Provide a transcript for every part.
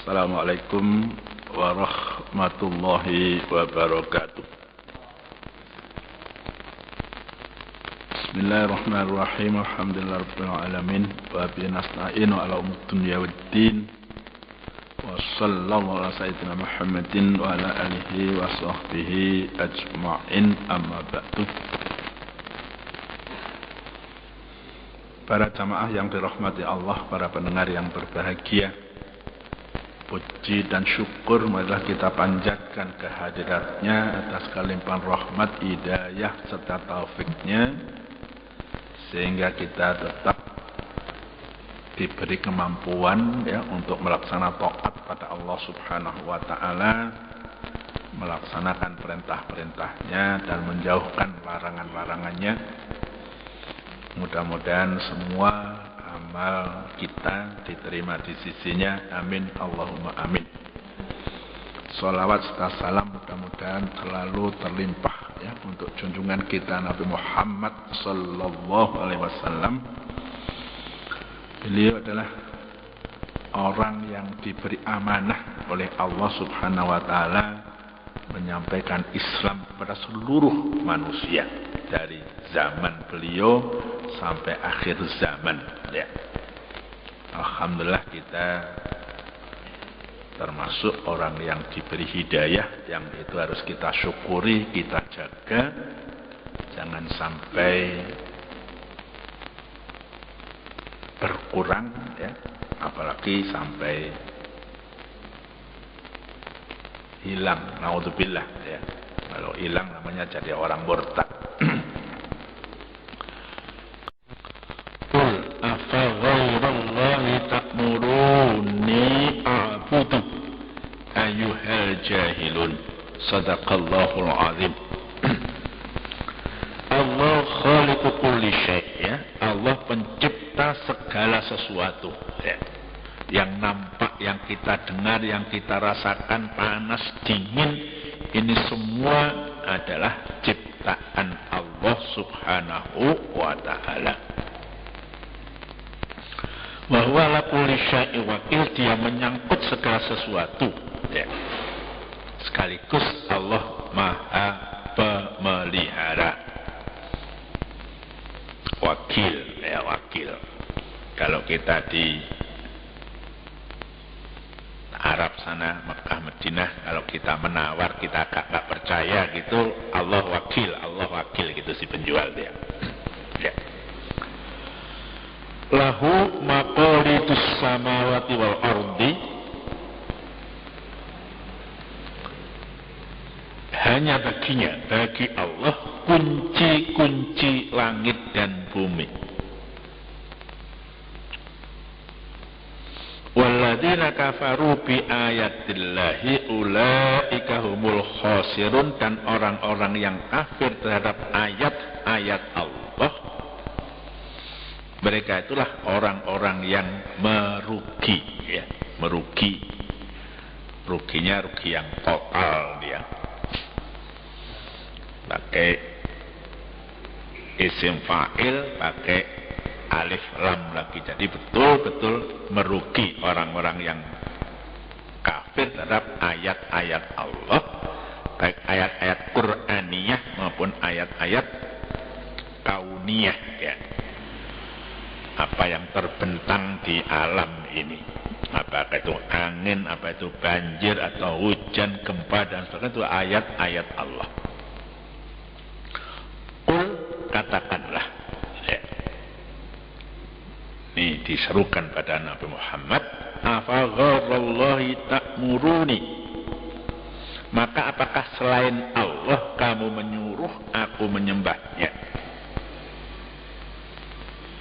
Assalamualaikum warahmatullahi wabarakatuh. Bismillahirrahmanirrahim. Alhamdulillahirabbil alamin wa bihi nasta'inu ala umuri dunya waddin. Wa sallallahu ala sayyidina Muhammadin wa ala alihi wa sahbihi ajma'in, amma ba'du. Para jamaah yang dirahmati Allah, para pendengar yang berbahagia, puji dan syukur marilah kita panjatkan kehadiratnya atas kelimpahan rahmat, hidayah serta taufiknya, sehingga kita tetap diberi kemampuan untuk melaksanakan taat pada Allah Subhanahu wa taala, melaksanakan perintah-perintahnya dan menjauhkan larangan-larangannya. Mudah-mudahan semua amal kita diterima di sisinya. Amin, Allahumma amin. Sholawat serta salam mudah-mudahan selalu terlimpah untuk junjungan kita Nabi Muhammad sallallahu alaihi wasallam. Beliau adalah orang yang diberi amanah oleh Allah Subhanahu wa taala menyampaikan Islam kepada seluruh manusia dari zaman beliau sampai akhir zaman. Alhamdulillah kita termasuk orang yang diberi hidayah, yang itu harus kita syukuri, kita jaga, jangan sampai berkurang, apalagi sampai hilang. Naudzubillah, kalau hilang namanya jadi orang murtad. Qul afa ghairallahi ta'muruni a'budu ayyuhal jahilun. Sadaqallahul azim. Allah khaliqu kulli syai', Allah pencipta segala sesuatu, yang nampak, yang kita dengar, yang kita rasakan, panas, dingin, ini semua adalah ciptaan Allah Subhanahu wa ta'ala. Wa huwa ala kulli syai'in wakil, dia menyangkut segala sesuatu, sekaligus Allah Maha Pemelihara. Wakil, wakil. Kalau kita di Arab sana, Mekah, Madinah, kalau kita menawar, kita agak percaya gitu, Allah wakil gitu si penjual dia. Lahu maqalidus samawati wal ardi, hanya baginya, bagi Allah, kunci-kunci langit dan bumi. Walladzina kafaru bi ayatillahi ulaika humul khasirun, dan orang-orang yang kafir terhadap ayat-ayat Allah, mereka itulah orang-orang yang merugi, merugi. Ruginya rugi yang total dia. Pakai isim fa'il, pakai alif lam lagi. Jadi betul-betul merugi orang-orang yang kafir terhadap ayat-ayat Allah, baik ayat-ayat Qur'aniyah maupun ayat-ayat kauniyah, apa yang terbentang di alam ini, apakah itu angin, apa itu banjir atau hujan, gempa dan sebagainya, itu ayat-ayat Allah. Qul, katakanlah, ini diserukan pada Nabi Muhammad, afa ghairallahi ta'muruni, maka apakah selain Allah kamu menyuruh aku menyembahnya?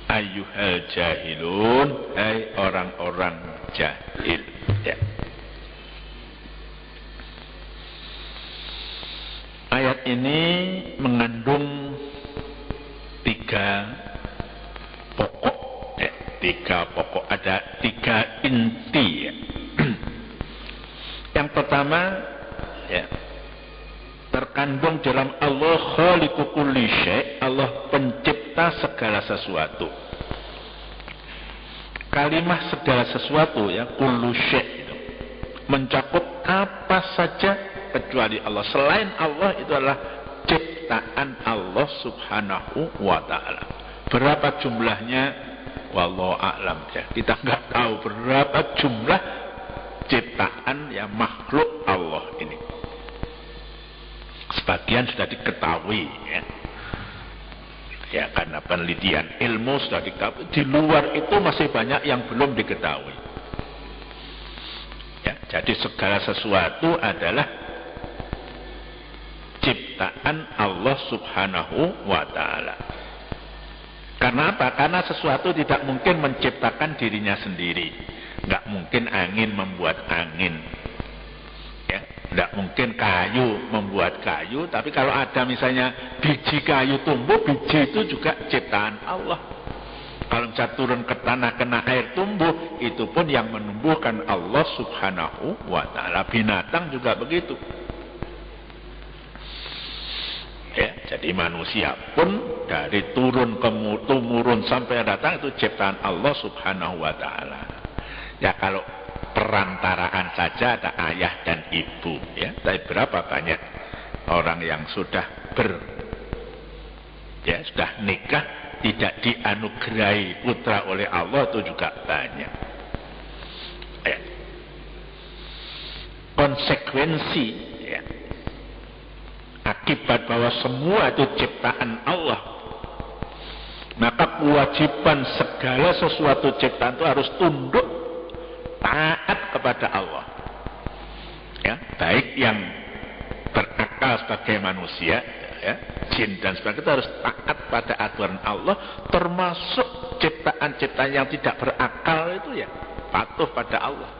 Ayyuhal jahilun, hai orang-orang jahil. Ayat ini mengandung tiga pokok, ada tiga inti. Yang pertama, terkandung dalam Allah khaliqu kulli syai', Allah pencipta segala sesuatu. Kalimah segala sesuatu, kullu syai' itu mencakup apa saja kecuali Allah. Selain Allah itu adalah ciptaan Allah subhanahu wa ta'ala. Berapa jumlahnya? Wallahu a'lam ya. Kita nggak tahu berapa jumlah ciptaan yang makhluk Allah ini. Sebagian sudah diketahui ya. Ya karena penelitian ilmu sudah diketahui. Di luar itu masih banyak yang belum diketahui. Ya, jadi segala sesuatu adalah ciptaan Allah subhanahu wa ta'ala. Karena apa? Karena sesuatu tidak mungkin menciptakan dirinya sendiri. Nggak mungkin angin membuat angin. Ya, nggak mungkin kayu membuat kayu. Tapi kalau ada misalnya biji kayu tumbuh, biji itu juga ciptaan Allah. Kalau misalnya turun ke tanah kena air tumbuh, itu pun yang menumbuhkan Allah subhanahu wa ta'ala. Binatang juga begitu. Ya, jadi manusia pun dari turun ke temurun sampai datang itu ciptaan Allah subhanahu wa ta'ala. Ya kalau perantaraan saja ada ayah dan ibu. Ya, tapi berapa banyak orang yang sudah sudah nikah tidak dianugerahi putra oleh Allah itu juga banyak. Ya. Konsekuensi ya. Akibat bahwa semua itu ciptaan Allah, maka kewajiban segala sesuatu ciptaan itu harus tunduk taat kepada Allah ya, baik yang berakal sebagai manusia ya, jin dan sebagainya itu harus taat pada aturan Allah, termasuk ciptaan-ciptaan yang tidak berakal itu ya patuh pada Allah.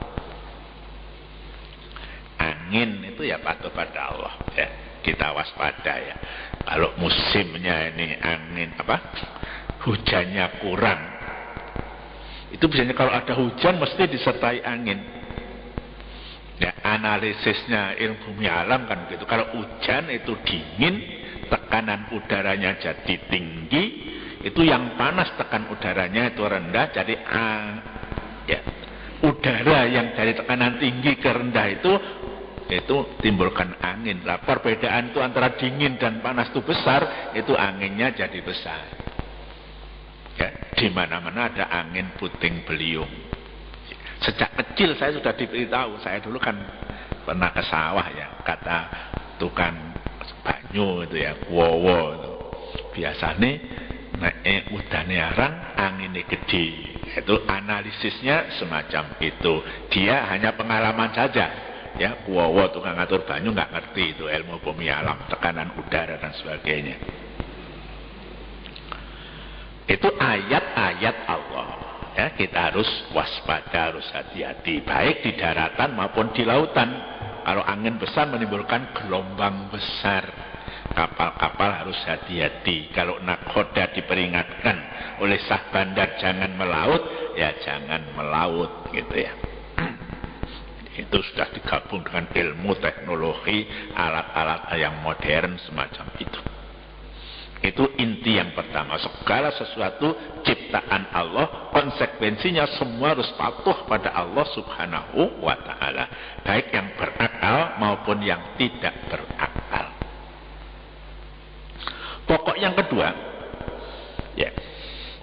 Angin itu ya patuh pada Allah ya. Kita waspada ya. Kalau musimnya ini angin hujannya kurang, itu biasanya kalau ada hujan mesti disertai angin. Ya analisisnya ilmu bumi alam kan gitu. Kalau hujan itu dingin, tekanan udaranya jadi tinggi, itu yang panas tekan udaranya itu rendah, jadi udara yang dari tekanan tinggi ke rendah itu timbulkan angin. Lah perbedaan itu antara dingin dan panas itu besar, itu anginnya jadi besar. Ya, di mana-mana ada angin puting beliung. Sejak kecil saya sudah diberitahu. Saya dulu kan pernah ke sawah ya, kata tukang banyu itu ya, wowo itu. Biasanya nek udane arang, angine gede. Itu analisisnya semacam itu. Dia hanya pengalaman saja. Ya, kuwawa tukang ngatur banyu nggak ngerti itu ilmu bumi alam, tekanan udara dan sebagainya. Itu ayat-ayat Allah. Ya, kita harus waspada, harus hati-hati, baik di daratan maupun di lautan. Kalau angin besar menimbulkan gelombang besar, kapal-kapal harus hati-hati. Kalau nakhoda diperingatkan oleh sah bandar jangan melaut, ya jangan melaut gitu ya. Itu sudah digabung dengan ilmu teknologi, alat-alat yang modern semacam itu. Itu inti yang pertama. Segala sesuatu ciptaan Allah, konsekuensinya semua harus patuh pada Allah subhanahu wa ta'ala. Baik yang berakal maupun yang tidak berakal. Pokok yang kedua, ya,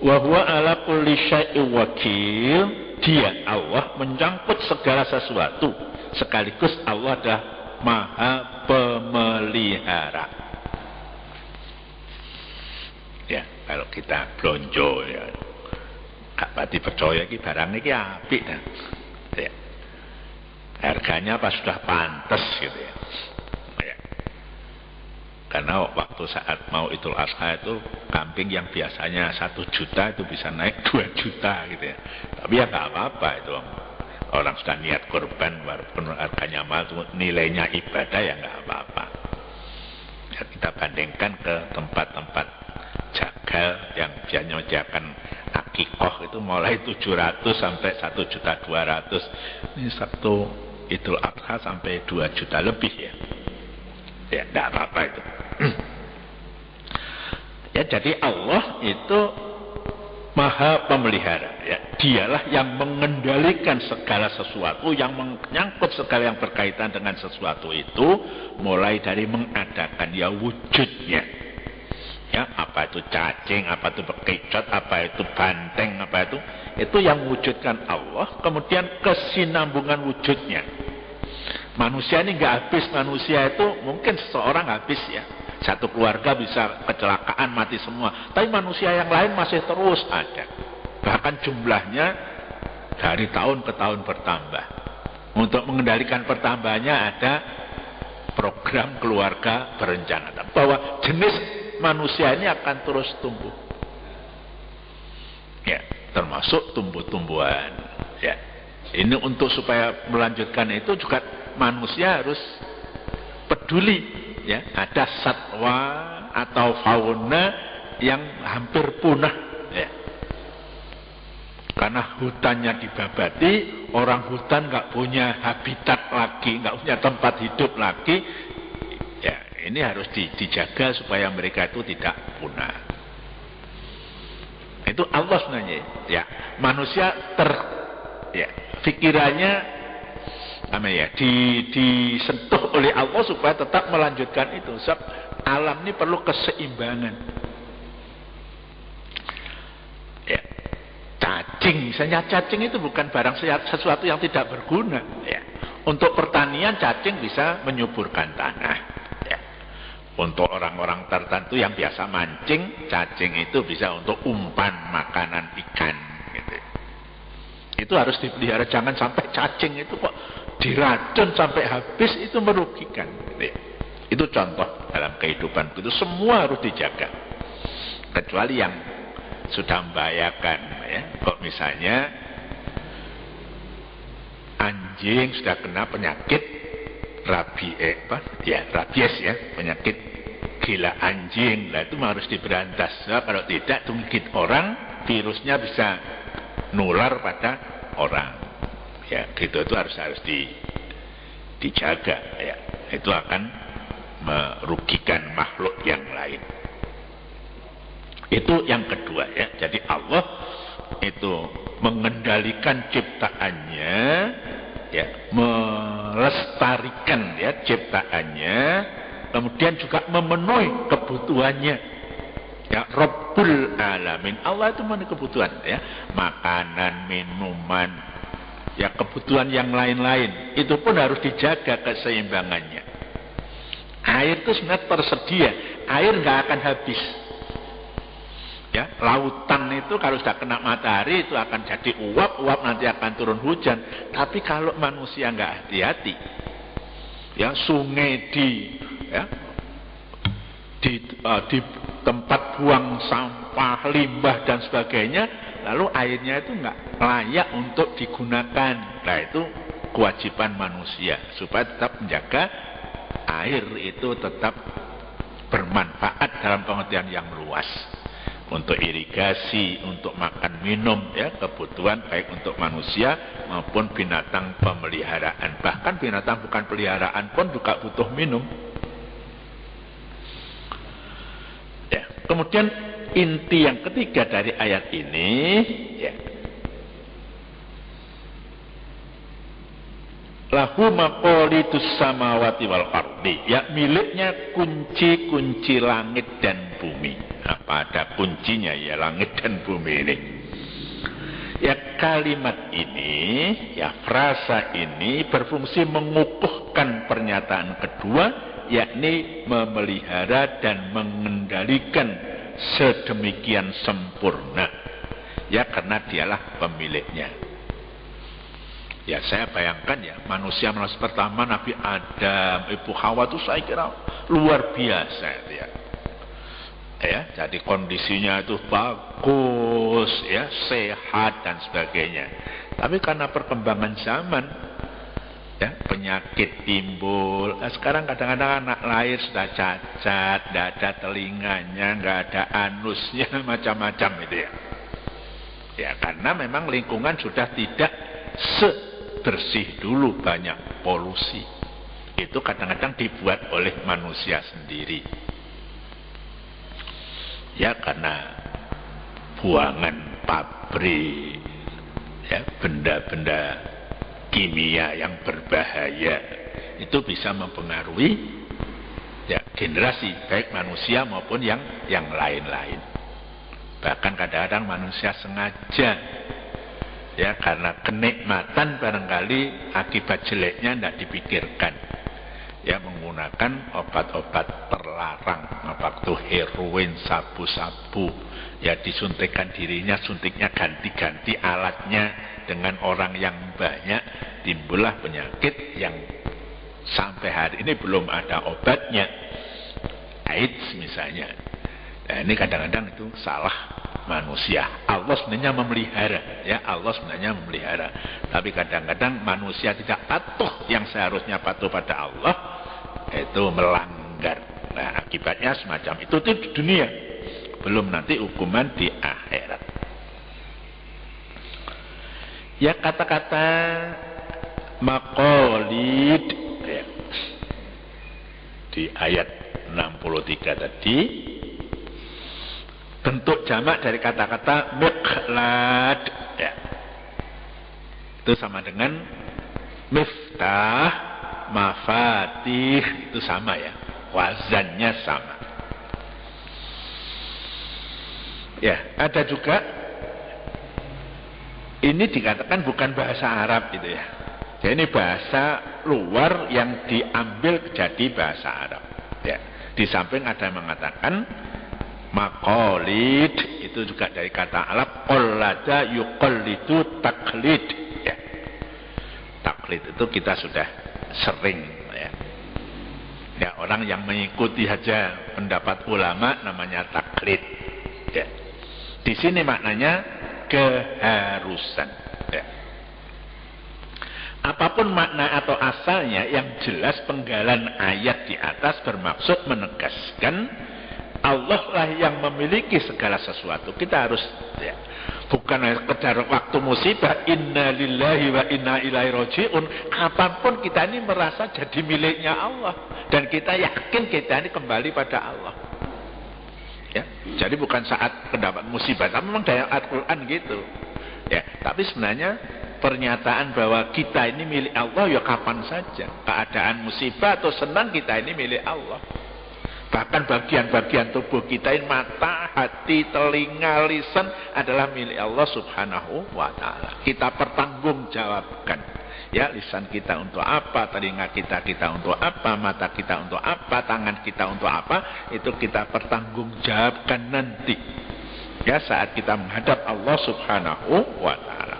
wa huwa ala kulli syai'in wakil. Dia Allah mencangkut segala sesuatu, sekaligus Allah adalah maha pemelihara. Ya, kalau kita blonjo ya, gak pati percaya ki barang iki apik dah. Ya. Harganya apa sudah pantas gitu ya. Ya. Karena waktu saat mau Idul Adha itu kambing yang biasanya 1 juta itu bisa naik 2 juta gitu ya. Tapi ya nggak apa-apa itu. Orang sudah niat korban walaupun harganya mahal, nilainya ibadah ya nggak apa-apa. Ya, kita bandingkan ke tempat-tempat jagal yang biasanya menyediakan akikoh itu mulai 700 sampai 1.200.000. Ini satu Idul Adha sampai 2 juta lebih ya. Ya nggak apa-apa itu. Ya jadi Allah itu Maha pemelihara, ya. Dialah yang mengendalikan segala sesuatu, yang menyangkut segala yang berkaitan dengan sesuatu itu, mulai dari mengadakan ya wujudnya, ya, apa itu cacing, apa itu bekicot, apa itu banteng, apa itu yang wujudkan Allah. Kemudian kesinambungan wujudnya. Manusia ini nggak habis, manusia itu mungkin seseorang habis ya, satu keluarga bisa kecelakaan mati semua, tapi manusia yang lain masih terus ada, bahkan jumlahnya dari tahun ke tahun bertambah. Untuk mengendalikan pertambahannya ada program keluarga berencana, bahwa jenis manusia ini akan terus tumbuh, ya, termasuk tumbuh-tumbuhan, ya. Ini untuk supaya melanjutkan itu juga manusia harus peduli, ya. Ada satwa atau fauna yang hampir punah, ya. Karena hutannya dibabati, orang hutan nggak punya habitat lagi, nggak punya tempat hidup lagi, ya. Ini harus dijaga supaya mereka itu tidak punah. Itu Allah sebenarnya, ya. Manusia ya, pikirannya disentuh oleh Allah supaya tetap melanjutkan itu. Sebab alam ini perlu keseimbangan. Ya. Cacing, misalnya cacing itu bukan barang sesuatu yang tidak berguna. Ya. Untuk pertanian cacing bisa menyuburkan tanah. Ya. Untuk orang-orang tertentu yang biasa mancing, cacing itu bisa untuk umpan makanan ikan. Gitu. Itu harus dipelihara, jangan sampai cacing itu kok diracun sampai habis, itu merugikan. Itu contoh dalam kehidupan, itu semua harus dijaga. Kecuali yang sudah membahayakan, ya. Kok misalnya anjing sudah kena penyakit rabies, ya, penyakit gila anjing, nah itu harus diberantas. Nah, kalau tidak, itu menggigit orang, virusnya bisa nular pada orang, ya, gitu. Itu harus dijaga, ya. Itu akan merugikan makhluk yang lain. Itu yang kedua, ya. Jadi Allah itu mengendalikan ciptaannya, ya, melestarikan, ya, ciptaannya, kemudian juga memenuhi kebutuhannya. Ya, Rabbul Alamin. Allah itu memenuhi kebutuhan, ya, makanan, minuman, ya, kebutuhan yang lain-lain. Itu pun harus dijaga keseimbangannya. Air itu sebenarnya tersedia, air nggak akan habis. Ya, lautan itu kalau sudah kena matahari itu akan jadi uap nanti akan turun hujan. Tapi kalau manusia nggak hati-hati, ya, sungai di tempat buang sampah, limbah dan sebagainya, lalu airnya itu nggak layak untuk digunakan. Nah, itu kewajiban manusia supaya tetap menjaga air itu tetap bermanfaat dalam pengertian yang luas, untuk irigasi, untuk makan minum, ya, kebutuhan baik untuk manusia maupun binatang pemeliharaan. Bahkan binatang bukan peliharaan pun juga butuh minum. Ya. Kemudian inti yang ketiga dari ayat ini, ya, lahu maqalidus samawati wal ardi, ya, miliknya kunci-kunci langit dan bumi. Apa ada kuncinya, ya, langit dan bumi ini. Ya, kalimat ini, ya, frasa ini berfungsi mengukuhkan pernyataan kedua, yakni memelihara dan mengendalikan sedemikian sempurna, ya, karena dialah pemiliknya. Ya, saya bayangkan, ya, manusia pertama Nabi Adam, Ibu Hawa itu saya kira luar biasa, ya. Ya, jadi kondisinya itu bagus, ya, sehat dan sebagainya. Tapi karena perkembangan zaman, ya, penyakit timbul. Nah, sekarang kadang-kadang anak lahir sudah cacat, tidak ada telinganya, nggak ada anusnya, macam-macam itu, ya. Ya, karena memang lingkungan sudah tidak sebersih dulu, banyak polusi. Itu kadang-kadang dibuat oleh manusia sendiri. Ya, karena buangan pabrik, ya, benda-benda kimia yang berbahaya itu bisa mempengaruhi ya generasi baik manusia maupun yang lain-lain. Bahkan kadang-kadang manusia sengaja ya karena kenikmatan barangkali akibat jeleknya tidak dipikirkan ya menggunakan obat-obat terlarang, apa itu heroin, sabu-sabu ya disuntikkan dirinya, suntiknya ganti-ganti alatnya dengan orang yang banyak, timbullah penyakit yang sampai hari ini belum ada obatnya, AIDS misalnya. Nah, ini kadang-kadang itu salah manusia. Allah sebenarnya memelihara, ya Allah sebenarnya memelihara. Tapi kadang-kadang manusia tidak patuh yang seharusnya patuh pada Allah, itu melanggar. Nah, akibatnya semacam itu di dunia, belum nanti hukuman di akhirat. Ya kata-kata maqalid ya, di ayat 63 tadi bentuk jamak dari kata-kata miqlad ya. Itu sama dengan miftah, mafatih, itu sama ya, wazannya sama ya. Ada juga ini dikatakan bukan bahasa Arab gitu ya, jadi ini bahasa luar yang diambil jadi bahasa Arab ya. Di samping ada yang mengatakan maqalid itu juga dari kata Arab qallada yuqallidu taklid ya. Taklid itu kita sudah sering ya. Ya orang yang mengikuti saja pendapat ulama namanya taklid ya. Di sini maknanya keharusan ya. Apapun makna atau asalnya, yang jelas penggalan ayat di atas bermaksud menegaskan Allah lah yang memiliki segala sesuatu. Kita harus ya, bukan sekedar waktu musibah inna lillahi wa inna ilaihi rajiun. Kapanpun kita ini merasa jadi miliknya Allah dan kita yakin kita ini kembali pada Allah. Ya, jadi bukan saat pendapat musibah, tapi memang dari Al-Quran gitu. Ya, tapi sebenarnya pernyataan bahwa kita ini milik Allah ya kapan saja. Keadaan musibah atau senang kita ini milik Allah. Bahkan bagian-bagian tubuh kita ini, mata, hati, telinga, lisan adalah milik Allah subhanahu wa ta'ala. Kita pertanggungjawabkan. Ya, lisan kita untuk apa, telinga kita untuk apa, mata kita untuk apa, tangan kita untuk apa, itu kita pertanggungjawabkan nanti. Ya, saat kita menghadap Allah subhanahu wa ta'ala.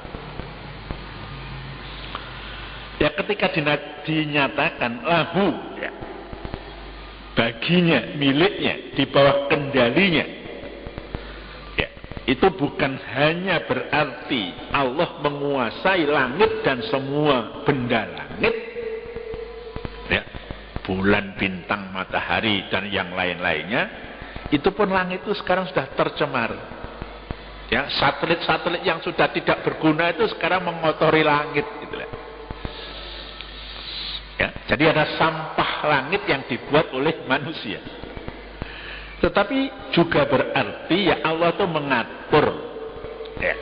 Ya, ketika dinyatakan lahu, ya, baginya, miliknya, di bawah kendalinya, ya, itu bukan hanya berarti Allah menguasai langit dan semua benda langit, ya, bulan, bintang, matahari dan yang lain-lainnya. Itu pun langit itu sekarang sudah tercemar. Ya, satelit-satelit yang sudah tidak berguna itu sekarang mengotori langit, gitu ya. Ya, jadi ada sampah langit yang dibuat oleh manusia. Tetapi juga berarti ya Allah itu mengatur ya,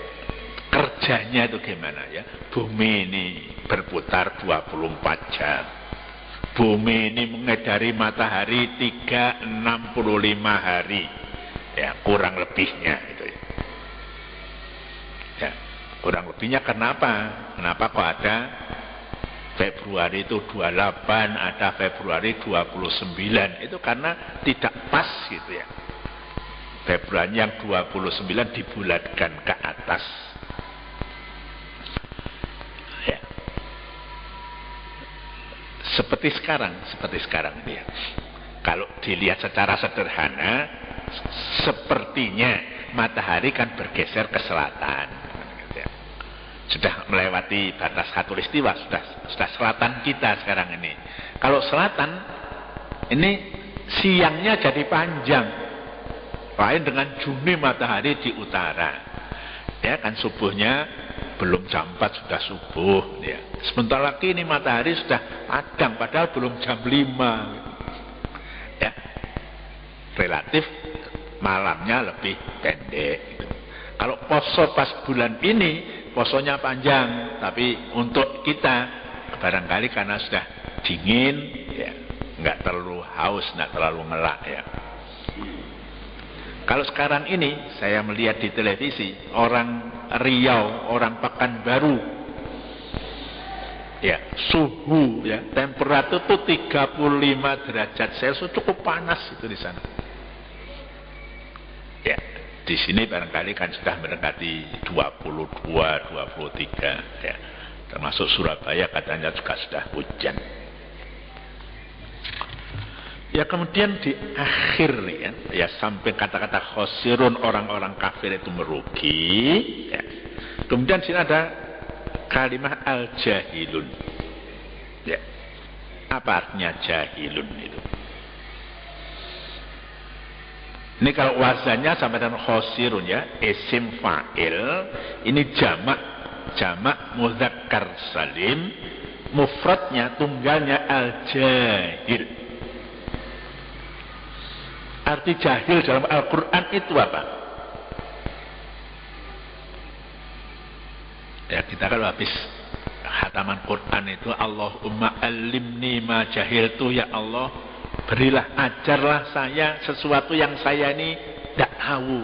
kerjanya itu gimana ya. Bumi ini berputar 24 jam. Bumi ini mengedari matahari 365 hari. Ya, kurang lebihnya itu ya. Ya, kurang lebihnya kenapa? Kenapa kok ada Februari itu 28, ada Februari 29. Itu karena tidak pas gitu ya. Februari yang 29 dibulatkan ke atas. Ya. Seperti sekarang ini ya. Kalau dilihat secara sederhana, sepertinya matahari kan bergeser ke selatan. Sudah melewati batas khatulistiwa, sudah selatan kita sekarang ini. Kalau selatan ini siangnya jadi panjang, lain dengan Juni matahari di utara. Ya kan subuhnya belum jam 4 sudah subuh. Ya. Sebentar lagi ini matahari sudah padang, padahal belum jam 5. Ya. Relatif malamnya lebih pendek. Kalau poso pas bulan ini, posonya panjang, tapi untuk kita barangkali karena sudah dingin, ya, nggak terlalu haus, nggak terlalu ngelak ya. Kalau sekarang ini saya melihat di televisi orang Riau, orang Pekanbaru, ya suhu, ya temperatur itu 35 derajat Celcius, cukup panas itu di sana. Ya, di sini barangkali kan sudah mendekati 22, 23 ya. Termasuk Surabaya katanya juga sudah hujan. Ya kemudian di akhir ya sampai kata-kata khosirun, orang-orang kafir itu merugi ya. Kemudian di sini ada kalimat al-jahilun ya. Apa artinya jahilun itu? Ini kalau wazannya sampai dengan khosirun ya, isim fa'il, ini jamak mudzakkar salim, mufradnya tunggalnya al-jahil. Arti jahil dalam Al-Quran itu apa? Ya kita kalau habis khataman Quran itu Allahumma alimni ma jahiltu, ya Allah berilah, ajarlah saya sesuatu yang saya ini tidak tahu.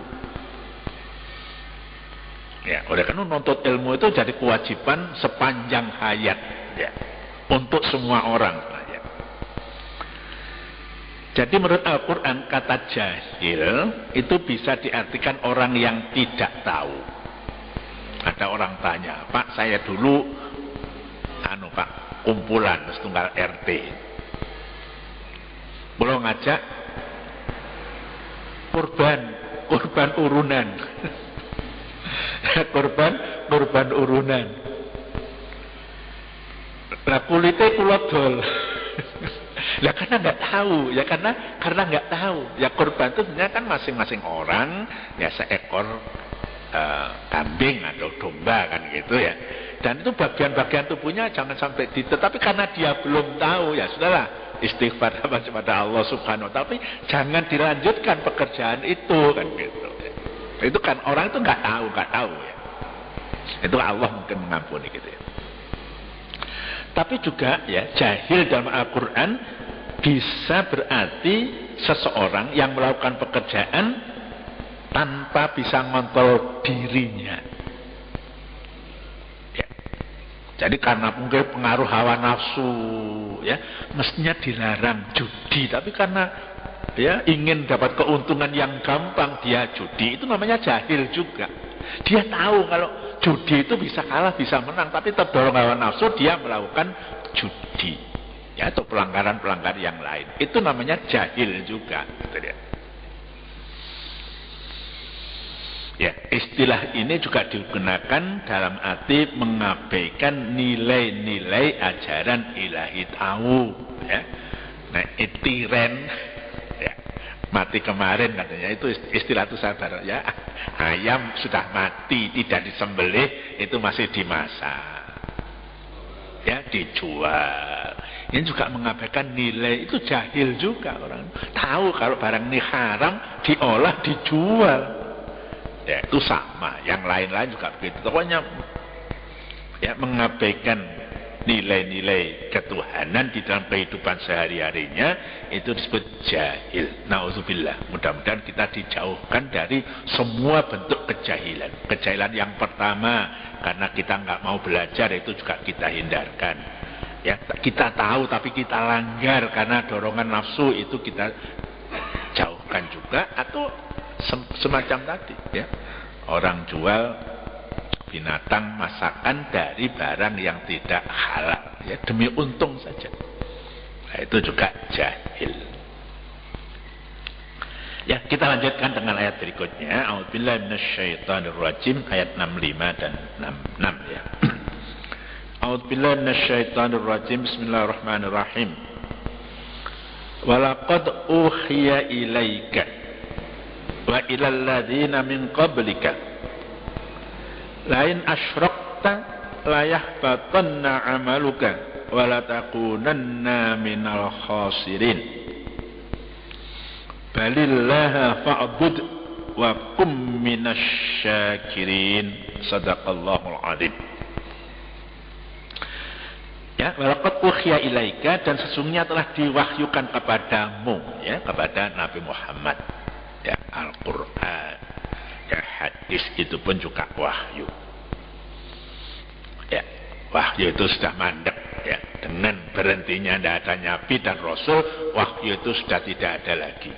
Ya, oleh karena menuntut ilmu itu jadi kewajiban sepanjang hayat ya, untuk semua orang. Jadi menurut Al-Quran kata jahil itu bisa diartikan orang yang tidak tahu. Ada orang tanya, Pak saya dulu Pak kumpulan setunggal RT, belum ngajak kurban urunan. kurban urunan. Lah kulite kula dol. Ya karena nggak tahu, ya karena nggak tahu. Ya kurban itu sebenarnya kan masing-masing orang ya seekor kambing atau domba kan gitu ya. Dan itu bagian-bagian tubuhnya jangan sampai tapi karena dia belum tahu ya sudahlah, istighfar kepada Allah Subhanahu wa ta'ala, tapi jangan dilanjutkan pekerjaan itu kan gitu. Itu kan orang itu nggak tahu ya. Itu Allah mungkin mengampuni gitu ya. Tapi juga ya jahil dalam Al-Quran bisa berarti seseorang yang melakukan pekerjaan tanpa bisa ngontrol dirinya. Ya. Jadi karena mungkin pengaruh hawa nafsu, ya mestinya dilarang judi, tapi karena ya ingin dapat keuntungan yang gampang dia judi, itu namanya jahil juga. Dia tahu kalau judi itu bisa kalah, bisa menang, tapi terdorong hawa nafsu dia melakukan judi, ya atau pelanggaran-pelanggaran yang lain. Itu namanya jahil juga. Ya, istilah ini juga digunakan dalam arti mengabaikan nilai-nilai ajaran ilahi tahu. Ya. Nah, itiren. Mati kemarin katanya, itu istilah itu sabar ya. Ayam sudah mati tidak disembelih itu masih dimasak ya, dijual. Ini juga mengabaikan nilai, itu jahil juga. Orang tahu kalau barang ini haram diolah dijual ya, itu sama. Yang lain-lain juga begitu. Pokoknya ya mengabaikan nilai-nilai ketuhanan di dalam kehidupan sehari-harinya, itu disebut jahil. Nauzubillah. Mudah-mudahan kita dijauhkan dari semua bentuk kejahilan. Kejahilan yang pertama karena kita nggak mau belajar, itu juga kita hindarkan. Ya, kita tahu tapi kita langgar karena dorongan nafsu, itu kita jauhkan juga. Atau semacam tadi ya, orang jual binatang masakan dari barang yang tidak halal ya, demi untung saja. Nah, itu juga jahil. Ya, kita lanjutkan dengan ayat berikutnya. A'udzubillahi minasyaitonirrajim, ayat 65 dan 66 ya. A'udzubillahi minasyaitonirrajim. Bismillahirrahmanirrahim. Walaqad uhiya ilaika wa ilal ladzina min qablika lain asyrakta layahbatanna amaluka walatakunanna minal khasirin. Balillaha fa'bud wa kum minasyakirin. Sadaqallahul adzim. Ya, walaqad ukhya ilaika, dan sesungguhnya telah diwahyukan kepadamu, ya, kepada Nabi Muhammad, ya, Al-Qur'an, ya, hadis itu pun juga wahyu. Ya, wahyu itu sudah mandek, ya, dengan berhentinya tidak ada nabi dan rasul, wahyu itu sudah tidak ada lagi.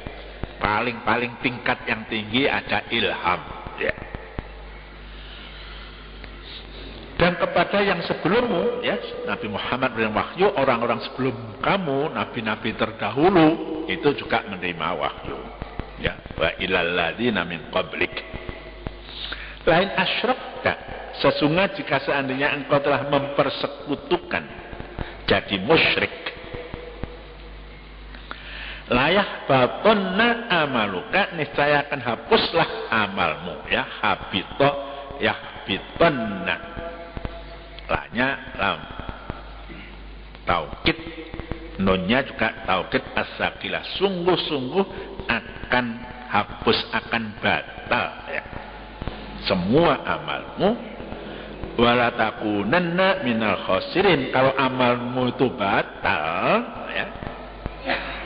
Paling tingkat yang tinggi ada ilham, ya. Dan kepada yang sebelummu, ya, Nabi Muhammad berikan wahyu, orang-orang sebelum kamu, nabi-nabi terdahulu itu juga menerima wahyu. Ya, wa ilal ladzina min qablik. Lain asyrakta, sesungguhnya jika seandainya engkau telah mempersekutukan, jadi musyrik, layah batonna amaluka, niscaya akan hapuslah amalmu, ya, habito, ya, bitonna. Lanya lam taukid, nunnya juga taukid as-sakilah, sungguh-sungguh akan hapus, akan batal, ya, semua amalmu. Wala takunanna minal khosirin, kalau amalmu itu batal, ya,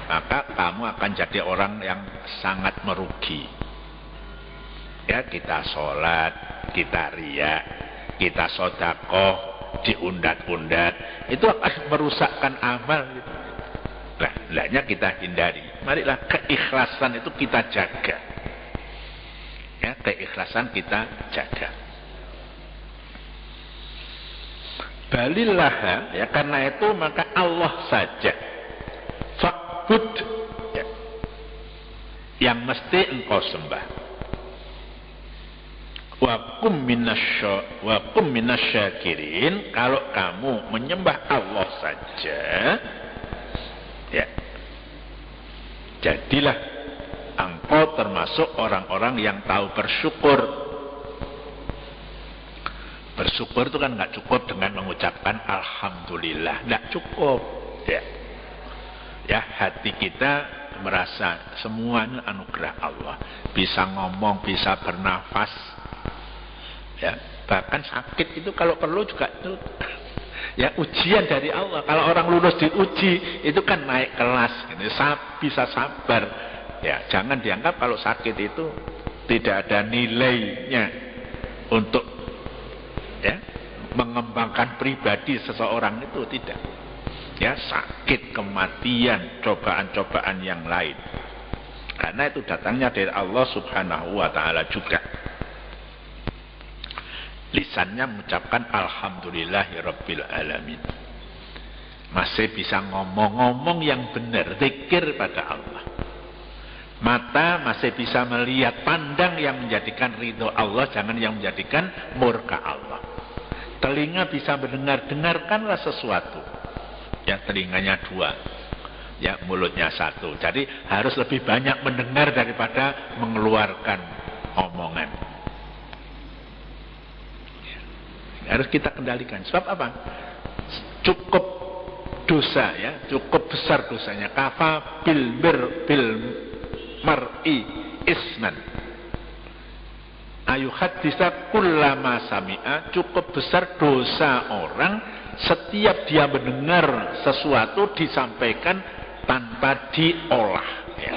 maka kamu akan jadi orang yang sangat merugi. Ya, kita sholat, kita riya, kita sedekah, diundat-undat, itu akan merusakkan amal gitu. Nah, hendaknya kita hindari. Marilah keikhlasan itu kita jaga. Ya, keikhlasan kita jaga. Balillah, ya, karena itu maka Allah saja. Fa'bud, ya, yang mesti engkau sembah. Wa kum minasyakirin, kalau kamu menyembah Allah saja, ya, jadilah engkau termasuk orang-orang yang tahu bersyukur. Bersyukur itu kan nggak cukup dengan mengucapkan alhamdulillah, nggak cukup, ya. Ya, hati kita merasa semuanya anugerah Allah, bisa ngomong, bisa bernafas. Ya, bahkan sakit itu kalau perlu juga itu, ya, ujian dari Allah. Kalau orang lulus diuji itu kan naik kelas, gitu. Bisa sabar. Ya, jangan dianggap kalau sakit itu tidak ada nilainya untuk, ya, mengembangkan pribadi seseorang, itu tidak. Ya, sakit, kematian, cobaan-cobaan yang lain. Karena itu datangnya dari Allah Subhanahu wa taala juga. Lisannya mengucapkan alhamdulillahirabbil alamin. Masih bisa ngomong-ngomong yang benar, zikir pada Allah. Mata masih bisa melihat, pandang yang menjadikan ridho Allah, jangan yang menjadikan murka Allah. Telinga bisa mendengar, dengarkanlah sesuatu. Ya, telinganya 2. Ya, mulutnya 1. Jadi harus lebih banyak mendengar daripada mengeluarkan omongan. Harus kita kendalikan. Sebab apa? Cukup dosa, ya, cukup besar dosanya. Kafa bil mar'i isman ayuhaddisa kullama sami'a, cukup besar dosa orang setiap dia mendengar sesuatu disampaikan tanpa diolah, ya.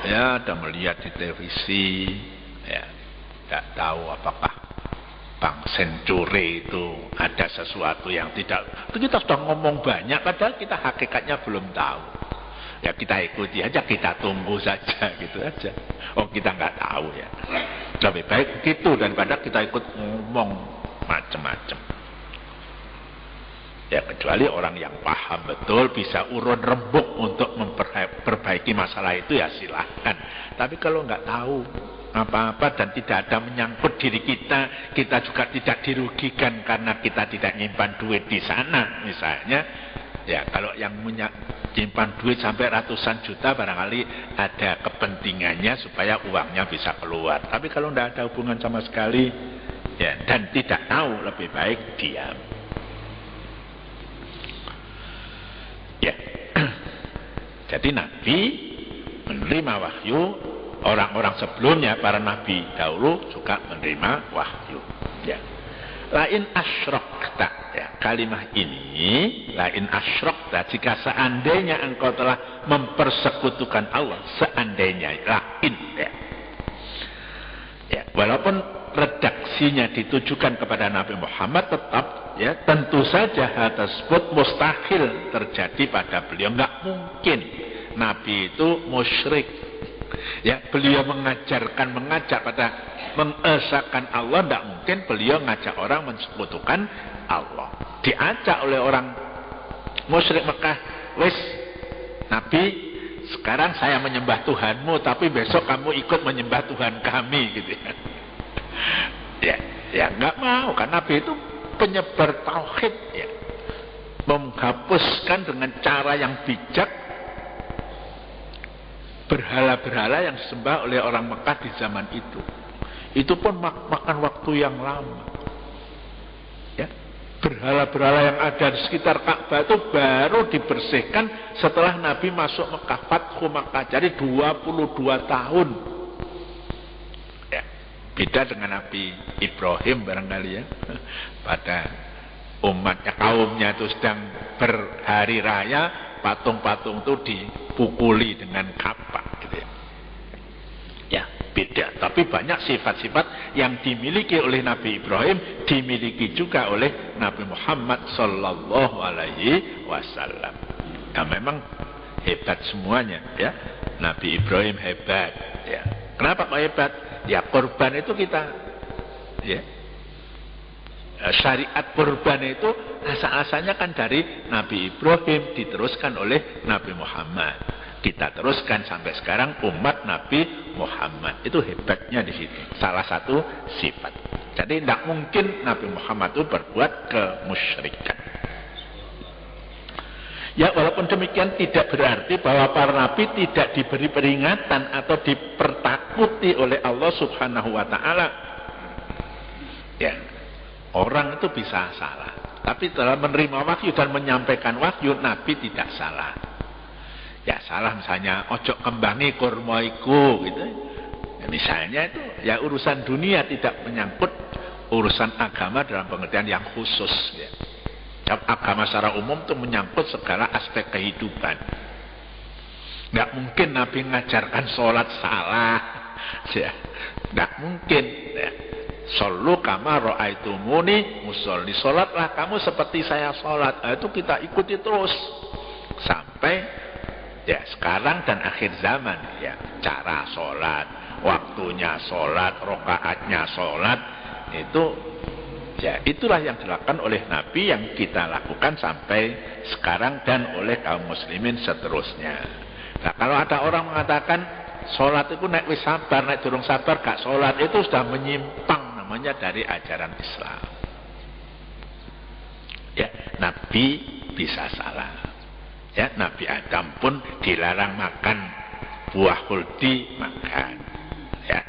Ya, ada melihat di televisi, ya, tidak tahu apakah Bang Sencure itu ada sesuatu yang tidak, itu kita sudah ngomong banyak padahal kita hakikatnya belum tahu. Ya, kita ikuti aja, kita tunggu saja, gitu aja. Oh, kita nggak tahu, ya. Lebih baik gitu daripada kita ikut ngomong macam-macam. Ya, kecuali orang yang paham betul, bisa urun rembuk untuk memperbaiki masalah itu, ya silahkan. Tapi kalau nggak tahu apa-apa dan tidak ada menyangkut diri kita, kita juga tidak dirugikan karena kita tidak nyimpan duit di sana misalnya. Ya, kalau yang menyimpan duit sampai ratusan juta barangkali ada kepentingannya supaya uangnya bisa keluar. Tapi kalau tidak ada hubungan sama sekali, ya, dan tidak tahu, lebih baik diam. Ya. Jadi Nabi menerima wahyu orang-orang sebelumnya, para nabi dahulu juga menerima wahyu. Ya. Lain asyrokta, ya, kalimat ini, lain asyrokta, jika seandainya engkau telah mempersekutukan Allah, seandainya, lain, ya. Ya, walaupun redaksinya ditujukan kepada Nabi Muhammad, tetap, ya, tentu saja hal tersebut mustahil terjadi pada beliau. Enggak mungkin Nabi itu musyrik. Ya, beliau mengajak pada mengesahkan Allah, tidak mungkin beliau ngajak orang mensekutukan Allah. Diajak oleh orang musyrik Mekah, wis Nabi, sekarang saya menyembah Tuhanmu, tapi besok kamu ikut menyembah Tuhan kami, gitu ya. Ya nggak mau, karena Nabi itu penyebar tauhid, ya, menghapuskan dengan cara yang bijak berhala-berhala yang disembah oleh orang Mekah di zaman itu. Itu pun makan waktu yang lama. Ya, berhala-berhala yang ada di sekitar Ka'bah itu baru dibersihkan setelah Nabi masuk Mekah, Fathu Mekah. Jadi 22 tahun. Ya, beda dengan Nabi Ibrahim barangkali, ya. Pada umatnya, kaumnya itu sedang berhari raya, patung-patung itu dipukuli dengan kapak, gitu ya. Ya, beda. Tapi banyak sifat-sifat yang dimiliki oleh Nabi Ibrahim dimiliki juga oleh Nabi Muhammad sallallahu alaihi wasallam. Ya, memang hebat semuanya, ya. Nabi Ibrahim hebat, ya. Kenapa kok hebat? Ya, korban itu kita, ya. Syariat kurban itu asal-asalnya kan dari Nabi Ibrahim, diteruskan oleh Nabi Muhammad. Kita teruskan sampai sekarang umat Nabi Muhammad. Itu hebatnya di situ. Salah satu sifat. Jadi tidak mungkin Nabi Muhammad itu berbuat kemusyrikan. Ya, walaupun demikian tidak berarti bahwa para nabi tidak diberi peringatan atau dipertakuti oleh Allah Subhanahu wa taala. Ya. Orang itu bisa salah, tapi dalam menerima wahyu dan menyampaikan wahyu, Nabi tidak salah. Ya, salah misalnya ojo kembangi kurmaiku, gitu. Ya, misalnya itu ya urusan dunia, tidak menyangkut urusan agama dalam pengertian yang khusus, ya. Agama secara umum itu menyangkut segala aspek kehidupan. Nggak mungkin Nabi mengajarkan sholat salah, ya. Nggak mungkin, ya. Sallu kama ra'aitumuni musolli, sholatlah kamu seperti saya sholat. Nah, itu kita ikuti terus sampai ya sekarang dan akhir zaman, ya. Cara sholat, waktunya sholat, rokaatnya sholat, itu ya itulah yang dilakukan oleh Nabi, yang kita lakukan sampai sekarang dan oleh kaum muslimin seterusnya. Nah, kalau ada orang mengatakan sholat itu naik wis sabar, naik durung sabar gak sholat, itu sudah menyimpang namanya dari ajaran Islam. Ya, Nabi bisa salah. Ya, Nabi Adam pun dilarang makan buah huldi, makan. Ya,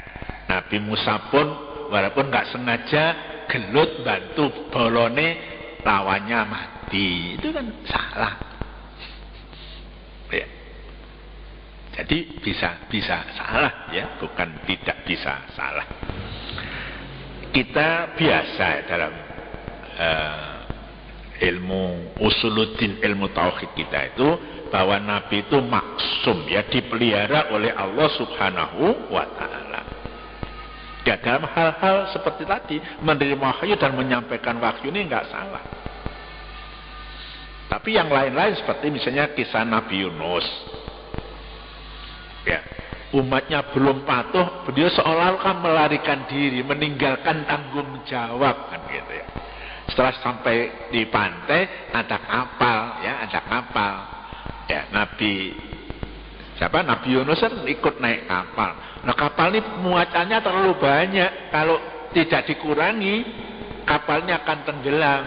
Nabi Musa pun walaupun nggak sengaja gelut bantu bolone, lawannya mati. Itu kan salah. Ya. Jadi bisa salah, ya, bukan tidak bisa salah. Kita biasa dalam ilmu usuluddin, ilmu tauhid kita itu, bahwa Nabi itu maksum, ya, dipelihara oleh Allah Subhanahu wa ta'ala. Ya, dalam hal-hal seperti tadi, menerima wahyu dan menyampaikan wahyu ini enggak salah. Tapi yang lain-lain seperti misalnya kisah Nabi Yunus, ya, umatnya belum patuh, beliau seolah-olah melarikan diri, meninggalkan tanggung jawab, kan gitu, ya. Setelah sampai di pantai, ada kapal, ya, ada kapal. Ya, Nabi Yunus ikut naik kapal. Nah, kapal ini muatannya terlalu banyak, kalau tidak dikurangi, kapalnya akan tenggelam.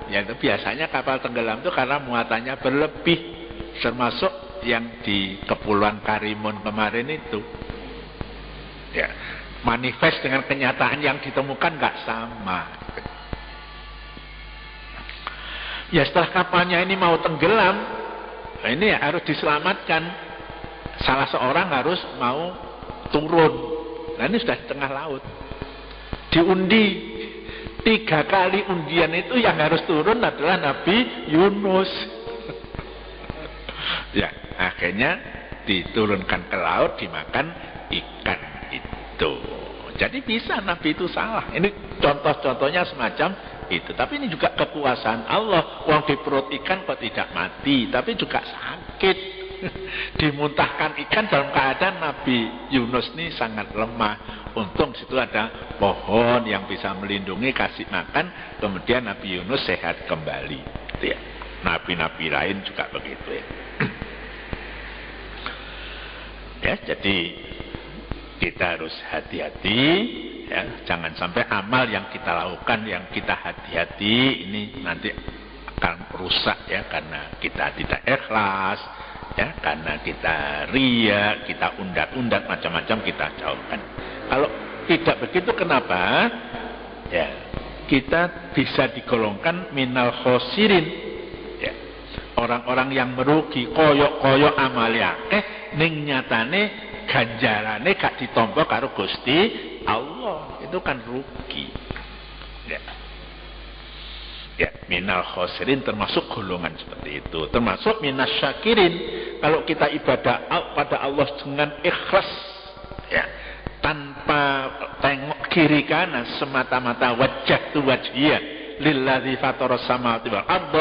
Ya, itu biasanya kapal tenggelam itu karena muatannya berlebih, termasuk yang di Kepulauan Karimun kemarin itu, ya, manifest dengan kenyataan yang ditemukan nggak sama. Ya, setelah kapalnya ini mau tenggelam, ini ya harus diselamatkan. Salah seorang harus mau turun. Nah ini sudah di tengah laut. Diundi 3 kali undian itu yang harus turun adalah Nabi Yunus. Ya, akhirnya diturunkan ke laut, dimakan ikan itu. Jadi bisa Nabi itu salah. Ini contoh-contohnya semacam itu. Tapi ini juga kekuasaan Allah. Uang di perut ikan kok tidak mati, tapi juga sakit. Dimuntahkan ikan dalam keadaan Nabi Yunus ini sangat lemah. Untung situ ada pohon yang bisa melindungi, kasih makan, kemudian Nabi Yunus sehat kembali. Gitu ya. Nabi-nabi lain juga begitu ya. Ya, jadi kita harus hati-hati ya, jangan sampai amal yang kita lakukan, yang kita hati-hati ini nanti akan rusak ya, karena kita tidak ikhlas ya, karena kita ria, kita undak-undak, macam-macam kita jauhkan. Kalau tidak begitu, kenapa? Ya, kita bisa digolongkan minal khosirin ya, orang-orang yang merugi. Koyok-koyok amalnya ning nyatane ganjarane gak ditampa karo Gusti Allah, itu kan rugi ya. Ya, minal khosirin termasuk golongan seperti itu, termasuk minas syakirin. Kalau kita ibadah pada Allah dengan ikhlas ya, tanpa tengok kiri kanan, semata-mata wajah tu wajhiyah lillazi fatara samawati wal ardh,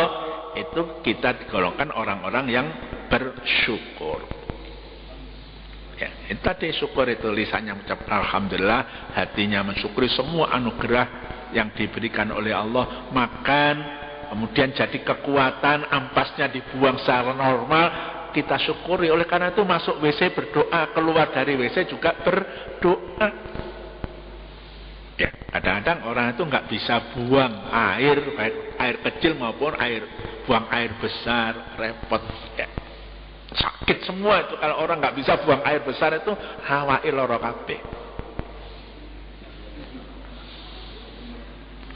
itu kita digolongkan orang-orang yang bersyukur. Ya, itu tadi syukur itu lisannya mengucap alhamdulillah, hatinya mensyukuri semua anugerah yang diberikan oleh Allah, makan, kemudian jadi kekuatan, ampasnya dibuang secara normal, kita syukuri. Oleh karena itu masuk WC berdoa, keluar dari WC juga berdoa. Ya, kadang-kadang orang itu nggak bisa buang air, baik air kecil maupun buang air besar, repot ya. Sakit semua itu kalau orang nggak bisa buang air besar, itu hawail lara kabeh.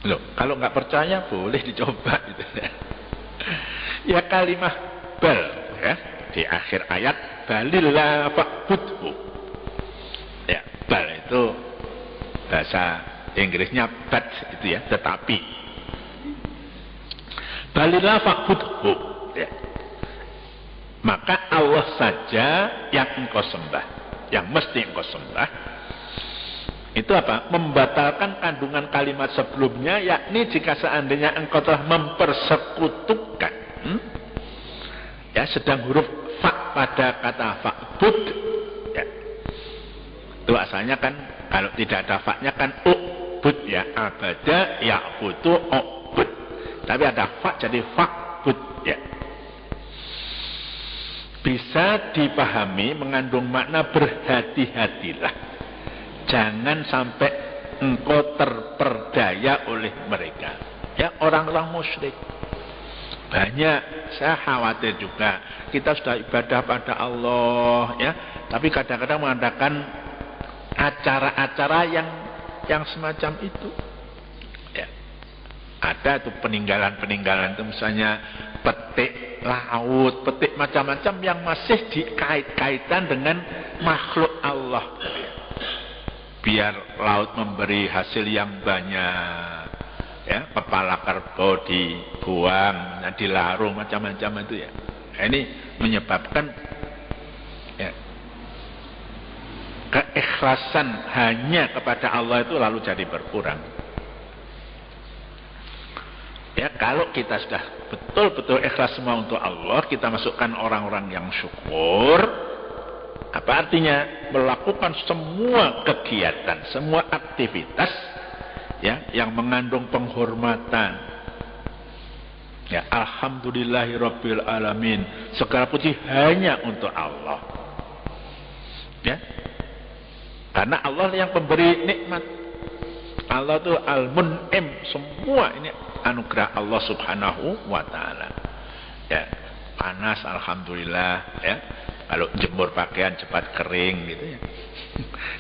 Loh, kalau nggak percaya boleh dicoba gitu ya. Ya kalimat bal ya, di akhir ayat balillah fa'budhu. Ya, bal itu bahasa Inggrisnya but itu ya, tetapi. Balillah fa'budhu ya. Maka Allah saja yang engkau sembah, yang mesti engkau sembah. Itu apa? Membatalkan kandungan kalimat sebelumnya, yakni jika seandainya engkau telah mempersekutukan ya, sedang huruf fa pada kata fa'bud ya. Itu asalnya kan, kalau tidak ada fa-nya kan ubud ya, abada ya'budu ubud. Tapi ada fa jadi fa'bud ya. Bisa dipahami mengandung makna berhati-hatilah. Jangan sampai engkau terperdaya oleh mereka. Ya, orang-orang musyrik. Banyak, saya khawatir juga. Kita sudah ibadah pada Allah ya, tapi kadang-kadang mengadakan acara-acara yang semacam itu. Ya. Ada tuh peninggalan-peninggalan itu, misalnya petik laut, petik macam-macam yang masih dikait-kaitan dengan makhluk Allah. Biar laut memberi hasil yang banyak, ya, kepala kerbau dibuang, dilarung, macam-macam itu ya. Ini menyebabkan ya, keikhlasan hanya kepada Allah itu lalu jadi berkurang. Ya, kalau kita sudah betul-betul ikhlas semua untuk Allah, kita masukkan orang-orang yang syukur. Apa artinya? Melakukan semua kegiatan, semua aktivitas ya, yang mengandung penghormatan. Ya, alhamdulillahirabbil alamin. Segala puji hanya untuk Allah. Ya. Karena Allah yang pemberi nikmat. Allah itu al-mun'im, semua ini anugerah Allah subhanahu wa ta'ala ya. Panas alhamdulillah ya, kalau jemur pakaian cepat kering gitu ya.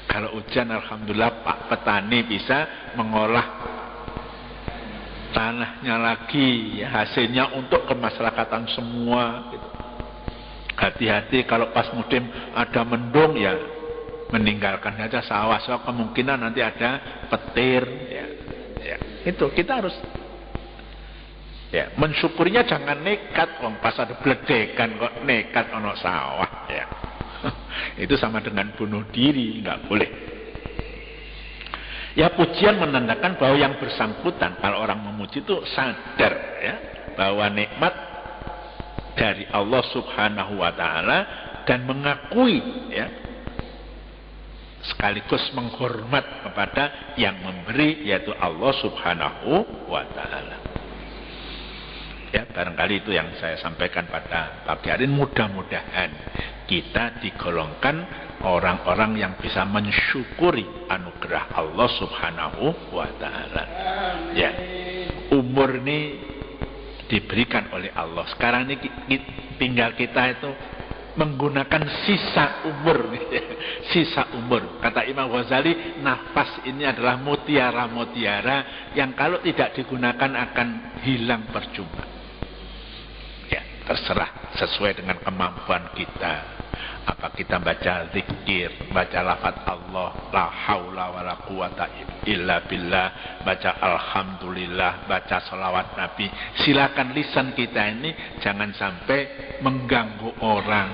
Kalau hujan alhamdulillah Pak petani bisa mengolah tanahnya lagi ya, hasilnya untuk kemasyarakatan semua gitu. Hati-hati kalau pas musim ada mendung ya, meninggalkan saja sawah, so kemungkinan nanti ada petir. Ya, itu kita harus mensyukurinya, jangan nekat. Pas ada beledekan kok nekat ono sawah. Ya. Itu sama dengan bunuh diri, nggak boleh. Ya, pujian menandakan bahwa yang bersangkutan, kalau orang memuji itu sadar ya, bahwa nikmat dari Allah Subhanahu wa taala, dan mengakui ya, sekaligus menghormat kepada yang memberi, yaitu Allah Subhanahu wa taala. Ya, barangkali itu yang saya sampaikan pada pagi hari ini. Mudah-mudahan kita digolongkan orang-orang yang bisa mensyukuri anugerah Allah Subhanahu wa taala. Ya. Umur ini diberikan oleh Allah. Sekarang ini tinggal kita itu menggunakan sisa umur. Sisa umur. Kata Imam Ghazali, nafas ini adalah mutiara-mutiara yang kalau tidak digunakan akan hilang percuma. Ya, terserah sesuai dengan kemampuan kita. Apa kita baca zikir, baca lafaz Allah, la haula wala quwata illa billah, baca alhamdulillah, baca salawat Nabi. Silakan lisan kita ini jangan sampai mengganggu orang,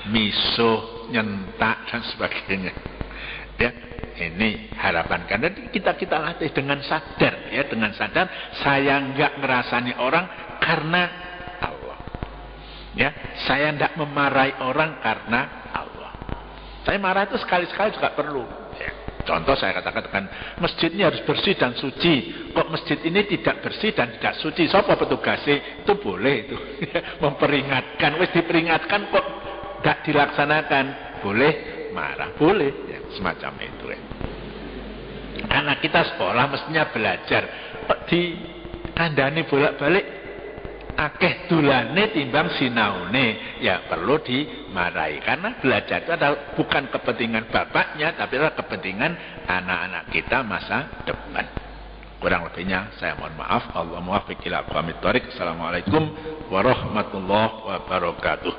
misuh, nyentak dan sebagainya. Ya, ini harapan karena kita latih dengan sadar ya, dengan sadar saya enggak ngerasani orang karena Allah. Ya, saya tidak memarahi orang karena Allah. Saya marah itu sekali-sekali juga perlu. Ya. Contoh saya katakan, masjidnya harus bersih dan suci. Kok masjid ini tidak bersih dan tidak suci? Siapa petugasnya? Itu boleh itu. Memperingatkan, wis diperingatkan kok tidak dilaksanakan. Boleh marah, boleh. Ya, semacam itu. Ya. Anak kita sekolah mestinya belajar. Kok dikandani bolak-balik? Akeh dulane timbang sinaune, ya perlu dimarahi karena belajar itu adalah bukan kepentingan bapaknya tapi adalah kepentingan anak-anak kita masa depan. Kurang lebihnya saya mohon maaf. Allah muwaffiq ila aqwamit thoriq. Assalamualaikum warahmatullahi wabarakatuh.